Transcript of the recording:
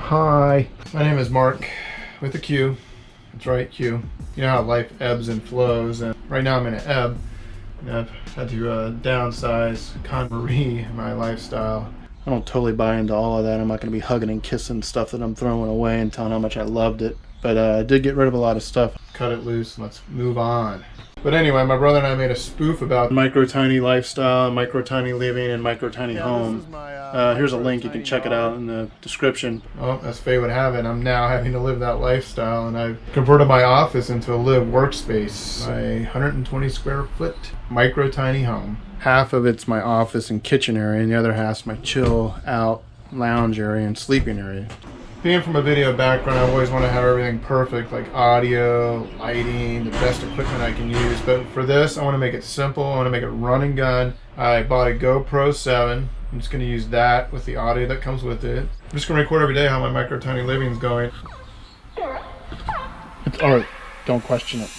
Hi. My name is Mark with a Q. That's right, Q. You know how life ebbs and flows, and right now I'm in an ebb. And I've had to downsize, KonMari my lifestyle. I don't totally buy into all of that. I'm not going to be hugging and kissing stuff that I'm throwing away and telling how much I loved it. But I did get rid of a lot of stuff. Cut it loose. Let's move on. But anyway, my brother and I made a spoof about micro-tiny lifestyle, micro-tiny living, and micro-tiny home. Here's a link. You can check it out in the description. Oh, as fate would have it, I'm now having to live that lifestyle, and I've converted my office into a live workspace. My 120 square foot micro-tiny home. Half of it's my office and kitchen area, and the other half's my chill out lounge area and sleeping area. Being from a video background, I always want to have everything perfect, like audio, lighting, the best equipment I can use. But for this, I want to make it simple. I want to make it run and gun. I bought a GoPro 7. I'm just going to use that with the audio that comes with it. I'm just going to record every day how my micro-tiny living is going. It's alright. Don't question it.